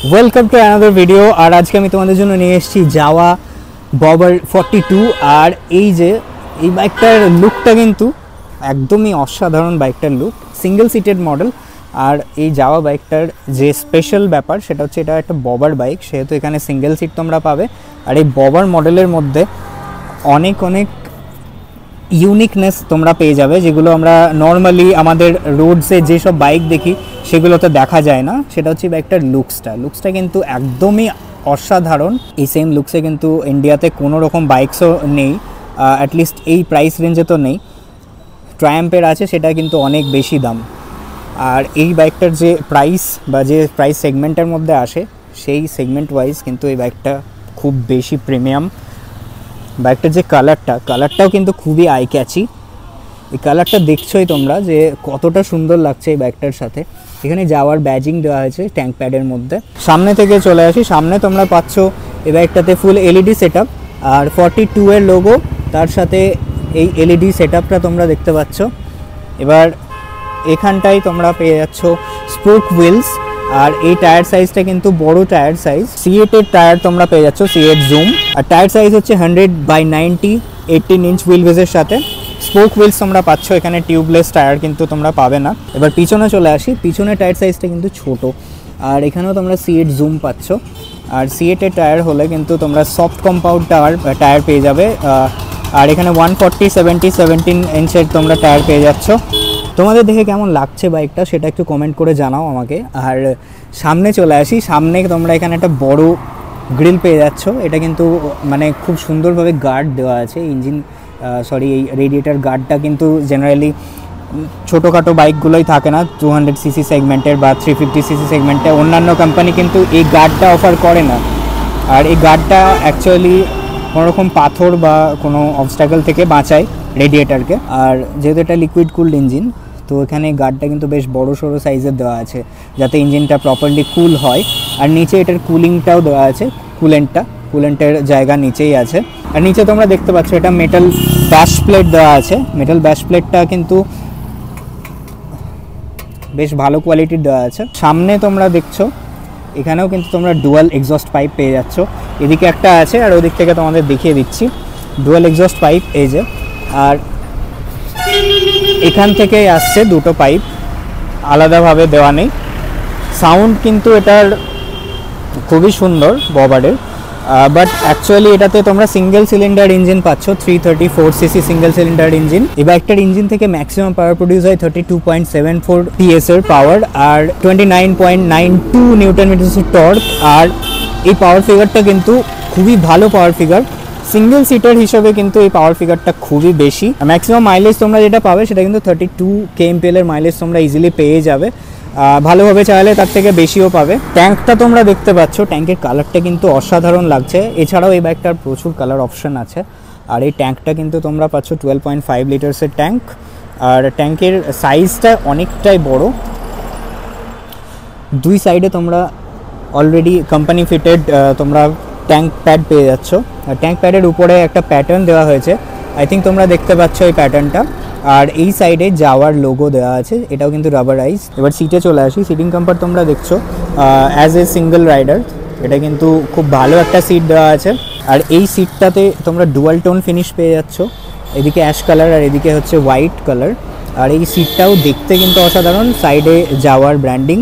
Welcome to another video. আর আজকে আমি তোমাদের জন্য নিয়ে এসেছি জাভা ববার 42। আর এই বাইকটার লুকটা কিন্তু একদমই অসাধারণ। বাইকটার লুক সিঙ্গেল সিটেড মডেল। আর এই জাভা বাইকটার যে স্পেশাল ব্যাপার সেটা হচ্ছে এটা একটা ববার বাইক, সেহেতু এখানে সিঙ্গেল সিট তোমরা পাবে। আর এই ববার মডেলের মধ্যে অনেক ইউনিকনেস তোমরা পেয়ে যাবে, যেগুলো আমরা নর্মালি আমাদের রোডসে যেসব বাইক দেখি সেগুলোতে দেখা যায় না। সেটা হচ্ছে বাইকটার লুকসটা কিন্তু একদমই অসাধারণ। এই সেম লুকসে কিন্তু ইন্ডিয়াতে কোনো রকম বাইকসও নেই, অ্যাটলিস্ট এই প্রাইস রেঞ্জে তো নেই। ট্রায়াম্পের আছে, সেটা কিন্তু অনেক বেশি দাম। আর এই বাইকটার যে প্রাইস বা যে প্রাইস সেগমেন্টের মধ্যে আসে সেই সেগমেন্ট ওয়াইজ কিন্তু এই বাইকটা খুব বেশি প্রিমিয়াম। বাইকটার যে কালারটাও কিন্তু খুবই আই ক্যাচি। এই কালারটা দেখছোই তোমরা যে কতটা সুন্দর লাগছে এই বাইকটার সাথে। এখানে যাওয়ার ব্যাজিং দেওয়া হয়েছে ট্যাঙ্ক প্যাডের মধ্যে। সামনে থেকে চলে আসি, সামনে তোমরা পাচ্ছ এই বাইকটাতে ফুল এলইডি সেটআপ আর 42 এর লোগো, তার সাথে এই এলইডি সেটআপটা তোমরা দেখতে পাচ্ছ। এবার এখানটাই তোমরা পেয়ে যাচ্ছ স্পোক হুইলস। আর এই টায়ার সাইজটা কিন্তু বড় টায়ার সাইজ, C8 এর টায়ার তোমরা পেয়ে যাচ্ছ, C8 জুম। আর টায়ার সাইজ হচ্ছে 100/90 18 ইঞ্চ হুইল বেসের সাথে। স্পোক হুইলস তোমরা পাচ্ছ, এখানে টিউবলেস টায়ার কিন্তু তোমরা পাবে না। এবার পিছনে চলে আসি, পিছনে টায়ার সাইজটা কিন্তু ছোট। আর এখানেও তোমরা C8 জুম পাচ্ছ। আর C8 এর টায়ার হলে কিন্তু তোমরা সফট কম্পাউন্ড টায়ার পেয়ে যাবে। আর এখানে 140/70 ইঞ্চের তোমরা টায়ার পেয়ে যাচ্ছ। তোমাদের দেখে কেমন লাগছে বাইকটা সেটা একটু কমেন্ট করে জানাও আমাকে। আর সামনে চলে আসি, সামনে তোমরা এখানে একটা বড় গ্রিল পেয়ে যাচ্ছ। এটা কিন্তু মানে খুব সুন্দরভাবে গার্ড দেওয়া আছে। এই রেডিয়েটার গার্ডটা কিন্তু জেনারেলি ছোটোখাটো বাইকগুলোই থাকে না, 200cc সেগমেন্টের বা 350cc সেগমেন্টে। অন্যান্য কোম্পানি কিন্তু এই গার্ডটা অফার করে না। আর এই গার্ডটা অ্যাকচুয়ালি কোনোরকম পাথর বা কোনো অবস্ট্যাকল থেকে বাঁচায় রেডিয়েটারকে। আর যেহেতু এটা লিকুইড কুলড ইঞ্জিন, তো এখানে গার্ডটা কিন্তু বেশ বড় সড়ো সাইজের দেওয়া আছে যাতে ইঞ্জিনটা প্রপারলি কুল হয়। আর নিচে এটার কুলিংটাও দেওয়া আছে, কুলেন্টের জায়গা নিচেই আছে। আর নিচে তোমরা দেখতে পাচ্ছ এটা মেটাল ব্যাশ প্লেট দেওয়া আছে। মেটাল ব্যাশ প্লেটটা কিন্তু বেশ ভালো কোয়ালিটির দেওয়া আছে। সামনে তোমরা দেখছো এখানেও কিন্তু তোমরা ডুয়াল এক্সস্ট পাইপ পেয়ে যাচ্ছ। এদিকে একটা আছে আর ওদিক থেকে তোমাদের দেখিয়ে দিচ্ছি। ডুয়াল এক্সস্ট পাইপ এই যে, আর এখান থেকেই আসছে দুটো পাইপ, আলাদাভাবে দেওয়া নেই। সাউন্ড কিন্তু এটার খুবই সুন্দর ববারের, বাট অ্যাকচুয়ালি এটাতে তোমরা সিঙ্গেল সিলিন্ডার ইঞ্জিন পাচ্ছ, 334cc সিঙ্গেল সিলিন্ডার ইঞ্জিন। এই বাইকটার ইঞ্জিন থেকে ম্যাক্সিমাম পাওয়ার প্রডিউস হয় 32.74 PS এর পাওয়ার আর 29.92 নিউটন মিটার টর্ক। আর এই পাওয়ার ফিগারটা কিন্তু খুবই ভালো পাওয়ার ফিগার। সিঙ্গেল সিটার হিসেবে কিন্তু এই পাওয়ার ফিগারটা খুবই বেশি। ম্যাক্সিমাম মাইলেজ তোমরা যেটা পাবে সেটা কিন্তু 32 kmpl এর মাইলেজ তোমরা ইজিলি পেয়ে যাবে। ভালোভাবে চালালে তার থেকে বেশিও পাবে। ট্যাঙ্কটা তোমরা দেখতে পাচ্ছ, ট্যাঙ্কের কালারটা কিন্তু অসাধারণ লাগছে। এছাড়াও এই বাইকটার প্রচুর কালার অপশন আছে। আর এই ট্যাঙ্কটা কিন্তু তোমরা পাচ্ছ 12.5 লিটার্সের ট্যাঙ্ক। আর ট্যাঙ্কের সাইজটা অনেকটাই বড়। দুই সাইডে তোমরা অলরেডি কোম্পানি ফিটেড তোমরা ট্যাঙ্ক প্যাড পেয়ে যাচ্ছ। আর ট্যাঙ্ক প্যাডের উপরে একটা প্যাটার্ন দেওয়া হয়েছে, আই থিঙ্ক তোমরা দেখতে পাচ্ছ এই প্যাটার্নটা। আর এই সাইডে যাওয়ার লোগো দেওয়া আছে, এটাও কিন্তু রাবারাইজ। এবার সিটে চলে আসি, সিটিং কমফর্ট তোমরা দেখছো অ্যাজ এ সিঙ্গেল রাইডার এটা কিন্তু খুব ভালো একটা সিট দেওয়া আছে। আর এই সিটটাতে তোমরা ডুয়াল টোন ফিনিশ পেয়ে যাচ্ছ, এদিকে অ্যাশ কালার আর এদিকে হচ্ছে হোয়াইট কালার। আর এই সিটটাও দেখতে কিন্তু অসাধারণ, সাইডে যাওয়ার ব্র্যান্ডিং।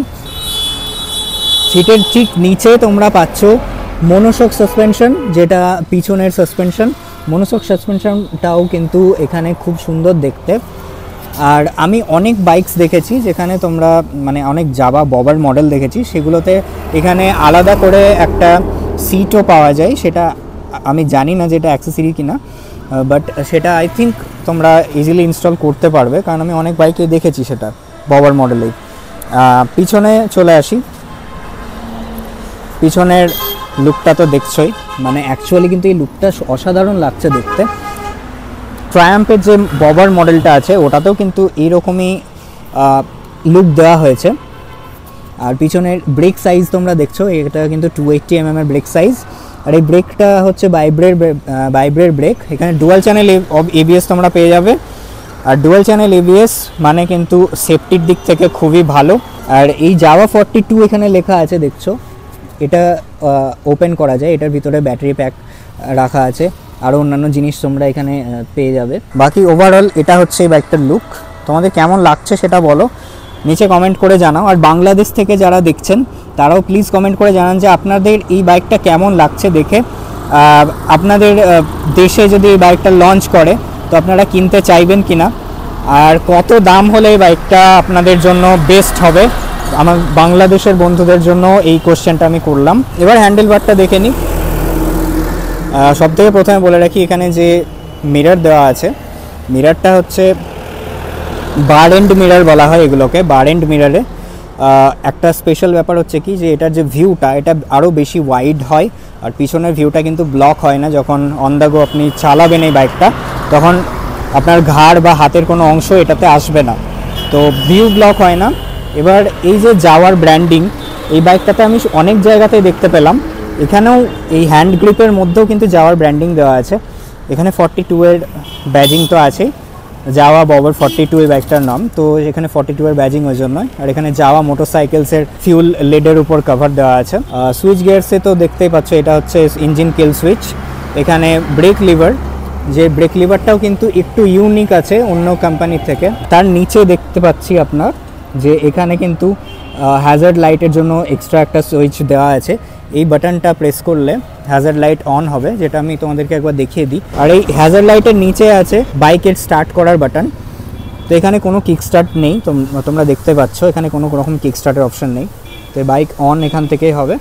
সিটের ঠিক নিচে তোমরা পাচ্ছ মনোশক সাসপেনশন, যেটা পিছনের সাসপেনশন। মনোশক সাসপেনশনটাও কিন্তু এখানে খুব সুন্দর দেখতে। আর আমি অনেক বাইকস দেখেছি যেখানে তোমরা মানে অনেক জাভা ববার মডেল দেখেছি, সেগুলোতে এখানে আলাদা করে একটা সিটও পাওয়া যায়। সেটা আমি জানি না যেটা অ্যাক্সেসরি কিনা, বাট সেটা আই থিঙ্ক তোমরা ইজিলি ইনস্টল করতে পারবে, কারণ আমি অনেক বাইকে দেখেছি সেটা ববার মডেলেই। পিছনে চলে আসি, পিছনের লুকটা তো দেখছোই, মানে অ্যাকচুয়ালি কিন্তু এই লুকটা অসাধারণ লাগছে দেখতে। ট্রায়াম্পের যে ববার মডেলটা আছে ওটাতেও কিন্তু এইরকমই লুক দেওয়া হয়েছে। আর পিছনের ব্রেক সাইজ তোমরা দেখছো, এটা কিন্তু 280 mm এর ব্রেক সাইজ। আর এই ব্রেকটা হচ্ছে ভাইব্রেট ব্রেক। এখানে ডুয়াল চ্যানেল ABS তোমরা পেয়ে যাবে। আর ডুয়াল চ্যানেল ABS মানে কিন্তু সেফটির দিক থেকে খুবই ভালো। আর এই জাভা 42 এখানে লেখা আছে দেখছো, এটা ওপেন করা যায়, এটার ভিতরে ব্যাটারি প্যাক রাখা আছে, আরও অন্যান্য জিনিস তোমরা এখানে পেয়ে যাবে। বাকি ওভারঅল এটা হচ্ছে এই বাইকটার লুক। তোমাদের কেমন লাগছে সেটা বলো, নিচে কমেন্ট করে জানাও। আর বাংলাদেশ থেকে যারা দেখছেন তারাও প্লিজ কমেন্ট করে জানান যে আপনাদের এই বাইকটা কেমন লাগছে দেখে। আপনাদের দেশে যদি এই বাইকটা লঞ্চ করে তো আপনারা কিনতে চাইবেন কিনা, আর কত দাম হলে এই বাইকটা আপনাদের জন্য বেস্ট হবে। আমার বাংলাদেশের বন্ধুদের জন্য এই কোশ্চেনটা আমি করলাম। এবার হ্যান্ডেল বারটা দেখে নিই। সবথেকে প্রথমে বলে রাখি, এখানে যে মিরর দেওয়া আছে, মিররটা হচ্ছে বার এন্ড মিরর বলা হয় এগুলোকে। বার এন্ড মিররে একটা স্পেশাল ব্যাপার হচ্ছে কি, যে এটার যে ভিউটা এটা আরও বেশি ওয়াইড হয়, আর পিছনের ভিউটা কিন্তু ব্লক হয় না। যখন অন দ্য গো আপনি চালাবেন এই বাইকটা, তখন আপনার ঘাড় বা হাতের কোনো অংশ এটাতে আসবে না, তো ভিউ ব্লক হয় না। এবার এই যে জাওয়ার ব্র্যান্ডিং এই বাইকটাতে আমি অনেক জায়গাতে দেখতে পেলাম, এখানেও এই হ্যান্ড গ্রিপের মধ্যেও কিন্তু জাওয়ার ব্র্যান্ডিং দেওয়া আছে। এখানে 42 এর ব্যাজিং তো আছেই, জাওয়া ববর 42 এই বাইকটার নাম, তো এখানে 42 এর ব্যাজিং ওই জন্যই। আর এখানে জাওয়া মোটরসাইকেলসের ফিউল লেডের উপর কভার দেওয়া আছে। সুইচ গিয়ারসে তো দেখতেই পাচ্ছ, এটা হচ্ছে ইঞ্জিন কিল সুইচ। এখানে ব্রেক লিভার, যে ব্রেক লিভারটাও কিন্তু একটু ইউনিক আছে অন্য কোম্পানির থেকে। তার নিচে দেখতে পাচ্ছি আপনার যে এখানে কিন্তু হ্যাজার্ড লাইটের জন্য এক্সট্রা একটা সুইচ দেওয়া আছে। এই বাটনটা প্রেস করলে হ্যাজার্ড লাইট অন হবে, যেটা আমি তোমাদেরকে একবার দেখিয়ে দিই। আর এই হ্যাজার্ড লাইটের নিচে আছে বাইকের স্টার্ট করার বাটন। তো এখানে কোনো কিক স্টার্ট নেই, তোমরা দেখতে পাচ্ছ এখানে কোনো রকম কিক স্টার্টের অপশন নেই। তো বাইক অন এখান থেকেই হবে,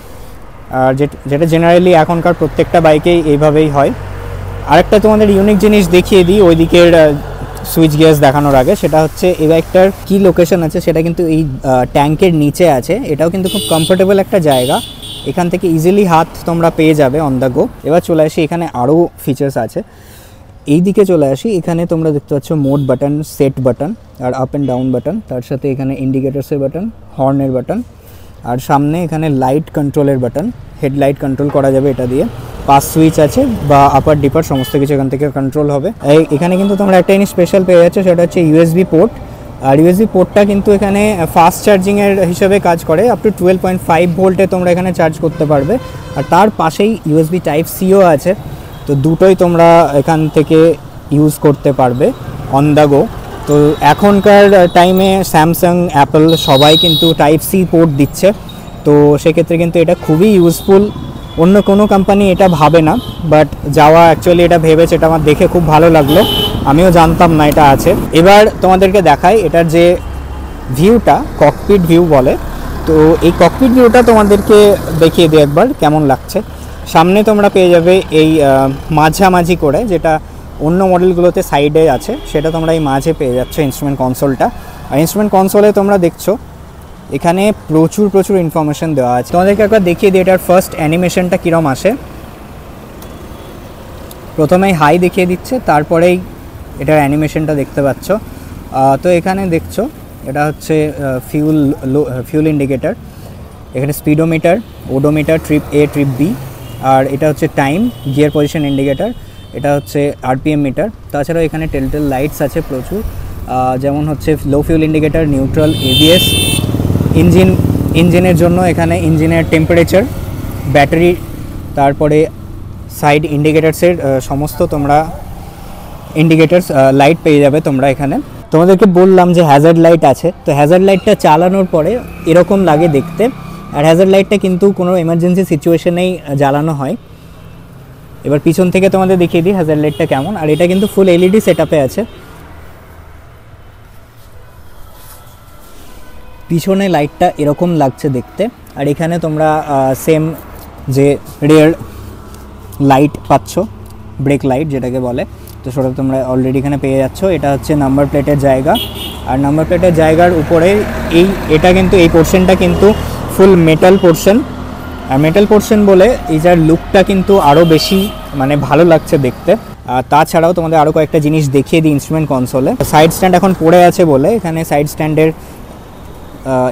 আর যেটা জেনারেলি এখনকার প্রত্যেকটা বাইকেই এইভাবেই হয়। আরেকটা তোমাদের ইউনিক জিনিস দেখিয়ে দিই ওই দিকের সুইচ গিয়ার্স দেখানোর আগে, সেটা হচ্ছে এই বাইকটার কী লোকেশন আছে সেটা কিন্তু এই ট্যাঙ্কের নিচে আছে। এটাও কিন্তু খুব কমফোর্টেবল একটা জায়গা, এখান থেকে ইজিলি হাত তোমরা পেয়ে যাবে অন দ্য গো। এবার চলে আসি, এখানে আরও ফিচার্স আছে। এই দিকে চলে আসি, এখানে তোমরা দেখতে পাচ্ছ মোড বাটন, সেট বাটন আর আপ অ্যান্ড ডাউন বাটন, তার সাথে এখানে ইন্ডিকেটার্সের বাটন, হর্নের বাটন, আর সামনে এখানে লাইট কন্ট্রোলের বাটন, হেডলাইট কন্ট্রোল করা যাবে এটা দিয়ে। পাস সুইচ আছে বা আপার ডিপার সমস্ত কিছু এখান থেকে কন্ট্রোল হবে। এখানে কিন্তু তোমরা একটা জিনিস স্পেশাল পেয়ে যাচ্ছ, সেটা হচ্ছে ইউএসবি পোর্ট। আর ইউএসবি পোর্টটা কিন্তু এখানে ফাস্ট চার্জিংয়ের হিসেবে কাজ করে, আপ টু 12.5 ভোল্টে তোমরা এখানে চার্জ করতে পারবে। আর তার পাশেই ইউএসবি টাইপ সিও আছে, তো দুটোই তোমরা এখান থেকে ইউজ করতে পারবে অন দ্য গো। তো এখনকার টাইমে স্যামসাং, অ্যাপল সবাই কিন্তু টাইপ সি পোর্ট দিচ্ছে, তো সেক্ষেত্রে কিন্তু এটা খুবই ইউজফুল। অন্য কোনো কোম্পানি এটা ভাবে না, বাট জাওয়া অ্যাকচুয়ালি এটা ভেবেছে, এটা আমার দেখে খুব ভালো লাগলো, আমিও জানতাম না এটা আছে। এবার তোমাদেরকে দেখাই এটার যে ভিউটা, ককপিট ভিউ বলে, তো এই ককপিট ভিউটা তোমাদেরকে দেখিয়ে দিই একবার কেমন লাগছে। সামনে তোমরা পেয়ে যাবে এই মাঝামাঝি করে, যেটা অন্য মডেলগুলোতে সাইডে আছে, সেটা তোমরা এই মাঝে পেয়ে যাচ্ছ ইনস্ট্রুমেন্ট কনসোলটা। আর ইনস্ট্রুমেন্ট কনসোলে তোমরা দেখছো এখানে প্রচুর ইনফরমেশন দেওয়া আছে। তোমাদেরকে একবার দেখিয়ে দিই এটার ফার্স্ট অ্যানিমেশনটা কীরকম আসে। প্রথমেই হাই দেখিয়ে দিচ্ছে, তারপরেই এটার অ্যানিমেশনটা দেখতে পাচ্ছ। তো এখানে দেখছো এটা হচ্ছে ফিউল ইন্ডিকেটার, এখানে স্পিডোমিটার, ওডোমিটার, ট্রিপ এ, ট্রিপ বি, আর এটা হচ্ছে টাইম, গিয়ার পজিশন ইন্ডিকেটার, এটা হচ্ছে আরপিএম মিটার। তাছাড়াও এখানে টেলটেল লাইটস আছে প্রচুর, যেমন হচ্ছে লো ফিউল ইন্ডিকেটার, নিউট্রাল, এবিএস, ইঞ্জিনের জন্য এখানে ইঞ্জিনের টেম্পারেচার, ব্যাটারি, তারপরে সাইড ইন্ডিকেটার্সের সমস্ত তোমরা ইন্ডিকেটার্স লাইট পেয়ে যাবে তোমরা এখানে। তোমাদেরকে বললাম যে হ্যাজার্ড লাইট আছে, তো হ্যাজার্ড লাইটটা চালানোর পরে এরকম লাগে দেখতে। আর হ্যাজার্ড লাইটটা কিন্তু কোনো এমার্জেন্সি সিচুয়েশনেই জ্বালানো হয়। এবার পিছন থেকে তোমাদের দেখিয়ে দিই হ্যাজার্ড লাইটটা কেমন। আর এটা কিন্তু ফুল এলইডি সেটআপে আছে, পিছনে লাইটটা এরকম লাগছে দেখতে। আর এখানে তোমরা সেম যে রিয়ার লাইট পাচ্ছ, ব্রেক লাইট যেটাকে বলে, তো সেটা তোমরা অলরেডি এখানে পেয়ে যাচ্ছ। এটা হচ্ছে নাম্বার প্লেটের জায়গা, আর নাম্বার প্লেটের জায়গার উপরে এটা কিন্তু এই পোর্শনটা কিন্তু ফুল মেটাল পোর্শন। আর মেটাল পোর্শন বলে এই যার লুকটা কিন্তু আরও বেশি মানে ভালো লাগছে দেখতে। আর তাছাড়াও তোমাদের আরও কয়েকটা জিনিস দেখিয়ে দিই ইনস্ট্রুমেন্ট কনসোলে। সাইড স্ট্যান্ড এখন পড়ে আছে বলে এখানে সাইড স্ট্যান্ডের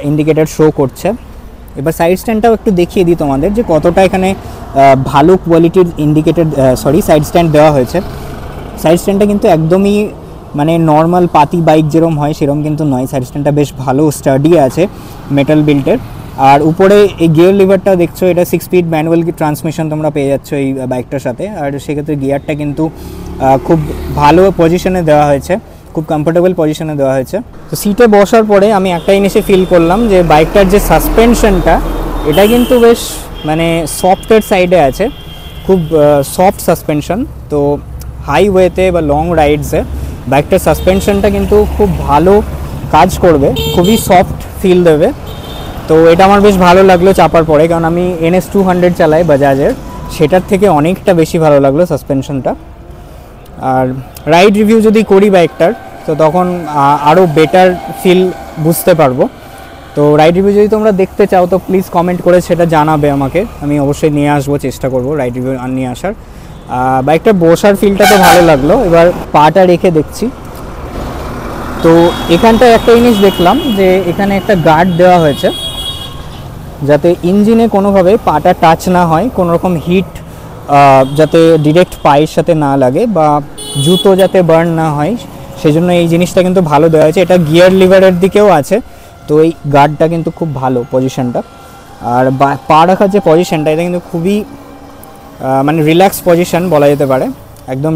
ইন্ডিকেটার শো করছে। এবার সাইড স্ট্যান্ডটাও একটু দেখিয়ে দিই তোমাদের যে কতটা এখানে ভালো কোয়ালিটির সাইড স্ট্যান্ড দেওয়া হয়েছে। সাইড স্ট্যান্ডটা কিন্তু একদমই মানে নর্মাল পাতি বাইক যেরকম হয় সেরকম কিন্তু নয়, সাইড স্ট্যান্ডটা বেশ ভালো স্টাডি আছে, মেটাল বিল্টের। আর উপরে এই গিয়ার লিভারটা দেখছো, এটা 6 স্পিড ম্যানুয়াল ট্রান্সমিশন তোমরা পেয়ে যাচ্ছ এই বাইকটার সাথে। আর সেক্ষেত্রে গিয়ারটা কিন্তু খুব ভালো পজিশনে দেওয়া হয়েছে, খুব কমফোর্টেবল পজিশনে দেওয়া হয়েছে। তো সিটে বসার পরে আমি একটা জিনিসে ফিল করলাম যে বাইকটার যে সাসপেনশনটা, এটা কিন্তু বেশ মানে সফটের সাইডে আছে, খুব সফট সাসপেনশন। তো হাইওয়েতে বা লং রাইডসে বাইকটার সাসপেনশনটা কিন্তু খুব ভালো কাজ করবে, খুবই সফট ফিল দেবে। তো এটা আমার বেশ ভালো লাগলো চাপার পরে, কারণ আমি NS 200 চালাই বাজাজের, সেটার থেকে অনেকটা বেশি ভালো লাগলো সাসপেনশনটা। আর রাইড রিভিউ যদি করি বাইকটার, তো তখন আরও বেটার ফিল বুঝতে পারবো। তো রাইড রিভিউ যদি তোমরা দেখতে চাও তো প্লিজ কমেন্ট করে সেটা জানাবে আমাকে, আমি অবশ্যই নিয়ে আসবো, চেষ্টা করবো রাইড রিভিউ নিয়ে আসার। বাইকটা বসার ফিলটা তো ভালো লাগলো। এবার পাটা রেখে দেখছি, তো এখানটায় একটা জিনিস দেখলাম যে এখানে একটা গার্ড দেওয়া হয়েছে যাতে ইঞ্জিনে কোনোভাবে পাটা টাচ না হয়, কোনো রকম হিট যাতে ডিরেক্ট পায়ের সাথে না লাগে বা জুতো যাতে বার্ন না হয়, সেজন্য এই জিনিসটা কিন্তু ভালো দেওয়া হয়েছে। এটা গিয়ার লিভারের দিকেও আছে, তো এই গার্ডটা কিন্তু খুব ভালো পজিশনটা। আর পা রাখার যে পজিশনটা, এটা কিন্তু খুবই মানে রিল্যাক্স পজিশন বলা যেতে পারে, একদম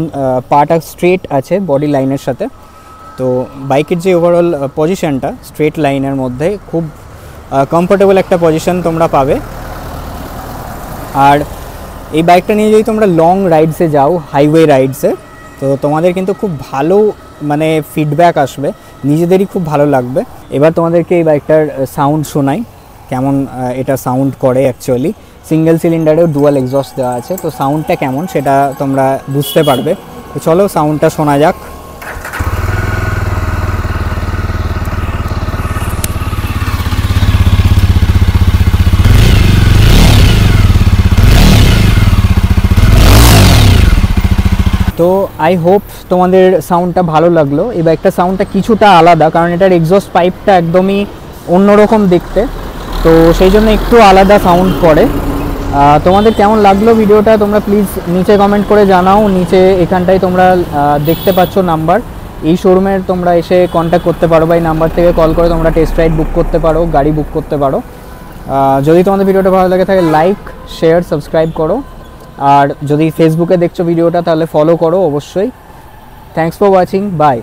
পাটা স্ট্রেট আছে বডি লাইনের সাথে। তো বাইকের যে ওভারঅল পজিশনটা স্ট্রেট লাইনের মধ্যে খুব কমফোর্টেবল একটা পজিশন তোমরা পাবে। আর এই বাইকটা নিয়ে যদি তোমরা লং রাইডসে যাও, হাইওয়ে রাইডসে, তো তোমাদের কিন্তু খুব ভালো মানে ফিডব্যাক আসবে, নিজেদেরই খুব ভালো লাগবে। এবার তোমাদেরকে এই বাইকটার সাউন্ড শোনাই, কেমন এটা সাউন্ড করে। অ্যাকচুয়ালি সিঙ্গেল সিলিন্ডারেও ডুয়াল এক্সস্ট দেওয়া আছে, তো সাউন্ডটা কেমন সেটা তোমরা বুঝতে পারবে। তো চলো সাউন্ডটা শোনা যাক। তো আই হোপ তোমাদের সাউন্ডটা ভালো লাগলো। এই বাইকটার সাউন্ডটা কিছুটা আলাদা, কারণ এটার এক্সস্ট পাইপটা একদমই অন্যরকম দেখতে, তো সেই জন্য একটু আলাদা সাউন্ড করে। তোমাদের কেমন লাগলো ভিডিওটা তোমরা প্লিজ নিচে কমেন্ট করে জানাও। নিচে এখানটায় তোমরা দেখতে পাচ্ছ নাম্বার, এই শোরুমের তোমরা এসে কন্ট্যাক্ট করতে পারো বা এই নাম্বার থেকে কল করে তোমরা টেস্ট রাইড বুক করতে পারো, গাড়ি বুক করতে পারো। যদি তোমাদের ভিডিওটা ভালো লাগে থাকে লাইক, শেয়ার, সাবস্ক্রাইব করো। আর যদি ফেসবুকে দেখছো ভিডিওটা তাহলে ফলো করো অবশ্যই। Thanks for watching, by.